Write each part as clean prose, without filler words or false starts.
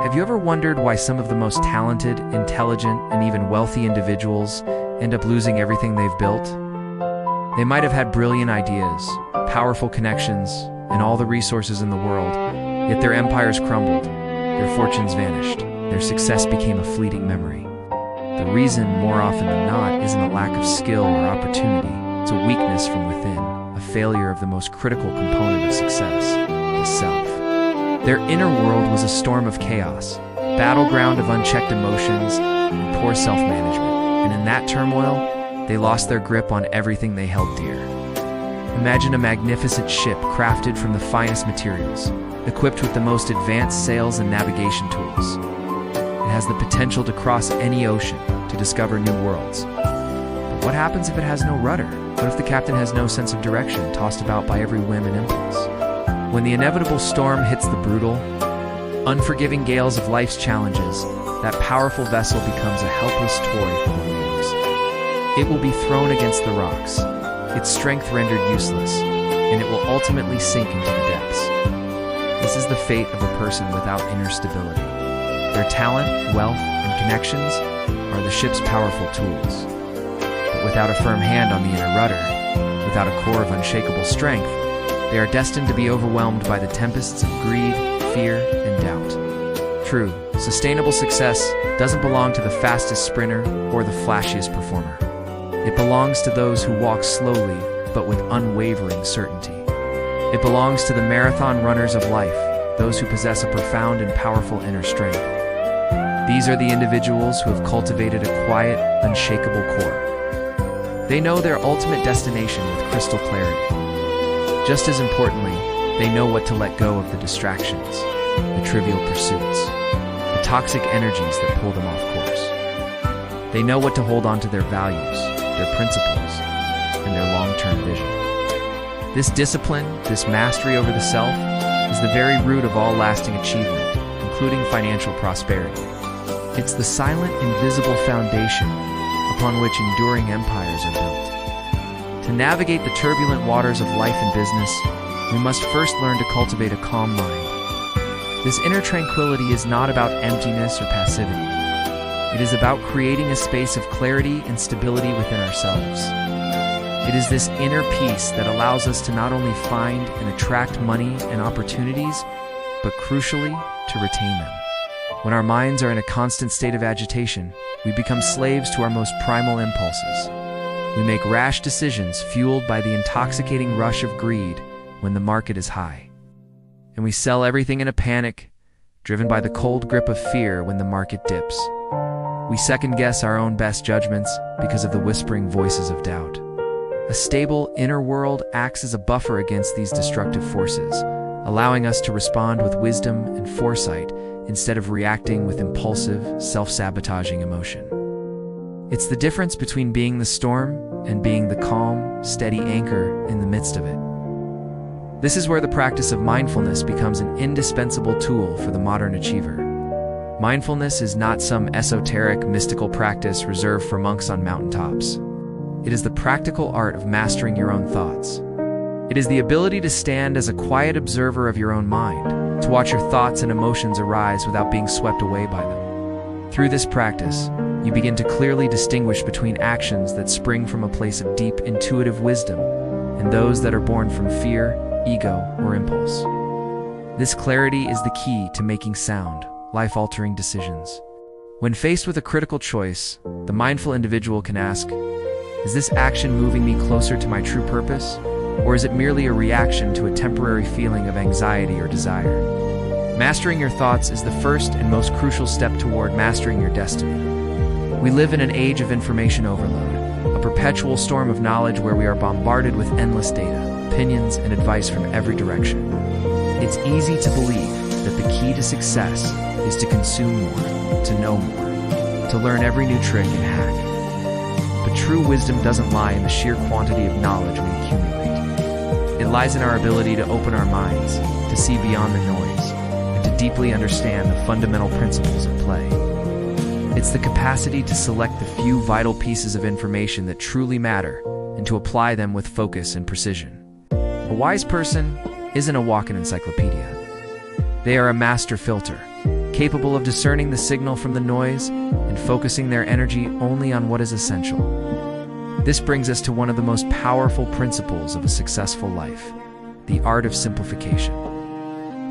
Have you ever wondered why some of the most talented, intelligent, and even wealthy individuals end up losing everything they've built? They might have had brilliant ideas, powerful connections, and all the resources in the world, yet their empires crumbled, their fortunes vanished, their success became a fleeting memory. The reason, more often than not, isn't a lack of skill or opportunity. It's a weakness from within, a failure of the most critical component of success, the self. Their inner world was a storm of chaos, a battleground of unchecked emotions and poor self-management. And in that turmoil, they lost their grip on everything they held dear. Imagine a magnificent ship crafted from the finest materials, equipped with the most advanced sails and navigation tools. It has the potential to cross any ocean, to discover new worlds. But what happens if it has no rudder? What if the captain has no sense of direction, tossed about by every whim and impulse? When the inevitable storm hits the brutal, unforgiving gales of life's challenges, that powerful vessel becomes a helpless toy for the waves. It will be thrown against the rocks, its strength rendered useless, and it will ultimately sink into the depths. This is the fate of a person without inner stability. Their talent, wealth, and connections are the ship's powerful tools. But without a firm hand on the inner rudder, without a core of unshakable strength, they are destined to be overwhelmed by the tempests of greed, fear, and doubt. True, sustainable success doesn't belong to the fastest sprinter or the flashiest performer. It belongs to those who walk slowly but with unwavering certainty. It belongs to the marathon runners of life, those who possess a profound and powerful inner strength. These are the individuals who have cultivated a quiet, unshakable core. They know their ultimate destination with crystal clarity. Just as importantly, they know what to let go of the distractions, the trivial pursuits, the toxic energies that pull them off course. They know what to hold on to their values, their principles, and their long-term vision. This discipline, this mastery over the self, is the very root of all lasting achievement, including financial prosperity. It's the silent, invisible foundation upon which enduring empires are built. To navigate the turbulent waters of life and business, we must first learn to cultivate a calm mind. This inner tranquility is not about emptiness or passivity. It is about creating a space of clarity and stability within ourselves. It is this inner peace that allows us to not only find and attract money and opportunities, but crucially, to retain them. When our minds are in a constant state of agitation, we become slaves to our most primal impulses. We make rash decisions fueled by the intoxicating rush of greed when the market is high. And we sell everything in a panic, driven by the cold grip of fear when the market dips. We second-guess our own best judgments because of the whispering voices of doubt. A stable inner world acts as a buffer against these destructive forces, allowing us to respond with wisdom and foresight instead of reacting with impulsive, self-sabotaging emotion. It's the difference between being the storm and being the calm, steady anchor in the midst of it. This is where the practice of mindfulness becomes an indispensable tool for the modern achiever. Mindfulness is not some esoteric, mystical practice reserved for monks on mountaintops. It is the practical art of mastering your own thoughts. It is the ability to stand as a quiet observer of your own mind, to watch your thoughts and emotions arise without being swept away by them. Through this practice, you begin to clearly distinguish between actions that spring from a place of deep, intuitive wisdom and those that are born from fear, ego, or impulse. This clarity is the key to making sound, life-altering decisions. When faced with a critical choice, the mindful individual can ask, is this action moving me closer to my true purpose, or is it merely a reaction to a temporary feeling of anxiety or desire? Mastering your thoughts is the first and most crucial step toward mastering your destiny. We live in an age of information overload, a perpetual storm of knowledge where we are bombarded with endless data, opinions, and advice from every direction. It's easy to believe that the key to success is to consume more, to know more, to learn every new trick and hack. But true wisdom doesn't lie in the sheer quantity of knowledge we accumulate. It lies in our ability to open our minds, to see beyond the noise, and to deeply understand the fundamental principles at play. It's the capacity to select the few vital pieces of information that truly matter and to apply them with focus and precision. A wise person isn't a walking encyclopedia. They are a master filter, capable of discerning the signal from the noise and focusing their energy only on what is essential. This brings us to one of the most powerful principles of a successful life: the art of simplification.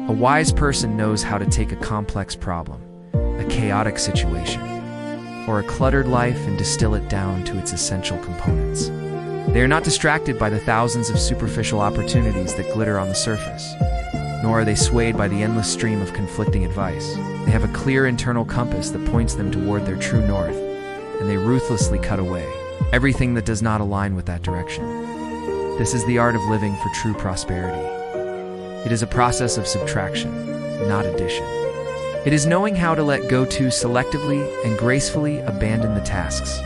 A wise person knows how to take a complex problem, a chaotic situation, or a cluttered life and distill it down to its essential components. They are not distracted by the thousands of superficial opportunities that glitter on the surface, nor are they swayed by the endless stream of conflicting advice. They have a clear internal compass that points them toward their true north, and they ruthlessly cut away everything that does not align with that direction. This is the art of living for true prosperity. It is a process of subtraction, not addition. It is knowing how to let go to selectively and gracefully abandon the tasks,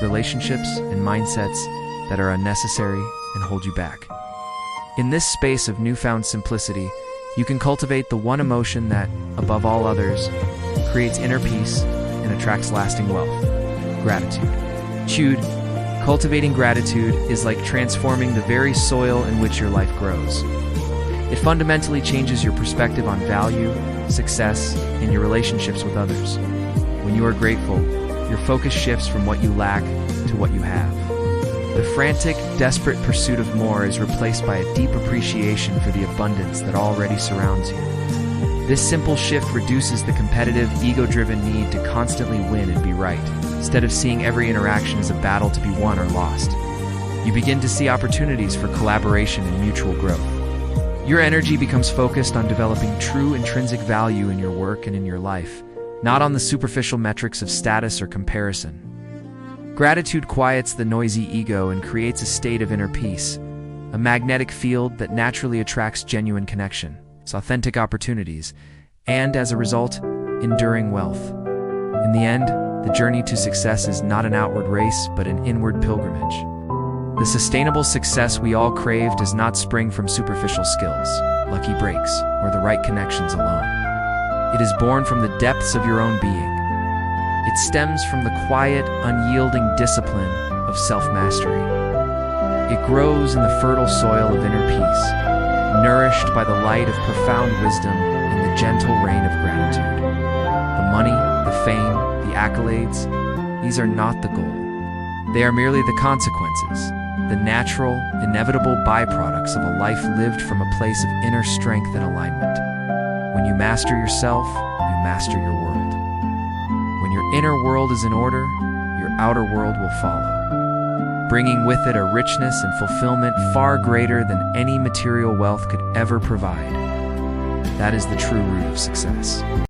relationships, and mindsets that are unnecessary and hold you back. In this space of newfound simplicity, you can cultivate the one emotion that, above all others, creates inner peace and attracts lasting wealth: gratitude. Cultivating gratitude is like transforming the very soil in which your life grows. It fundamentally changes your perspective on value, success, and your relationships with others. When you are grateful, your focus shifts from what you lack to what you have. The frantic, desperate pursuit of more is replaced by a deep appreciation for the abundance that already surrounds you. This simple shift reduces the competitive, ego-driven need to constantly win and be right, instead of seeing every interaction as a battle to be won or lost. You begin to see opportunities for collaboration and mutual growth. Your energy becomes focused on developing true intrinsic value in your work and in your life, not on the superficial metrics of status or comparison. Gratitude quiets the noisy ego and creates a state of inner peace, a magnetic field that naturally attracts genuine connection, authentic opportunities, and, as a result, enduring wealth. In the end, the journey to success is not an outward race, but an inward pilgrimage. The sustainable success we all crave does not spring from superficial skills, lucky breaks, or the right connections alone. It is born from the depths of your own being. It stems from the quiet, unyielding discipline of self-mastery. It grows in the fertile soil of inner peace, nourished by the light of profound wisdom and the gentle rain of gratitude. The money, the fame, the accolades, these are not the goal. They are merely the consequences, the natural, inevitable byproducts of a life lived from a place of inner strength and alignment. When you master yourself, you master your world. When your inner world is in order, your outer world will follow, bringing with it a richness and fulfillment far greater than any material wealth could ever provide. That is the true root of success.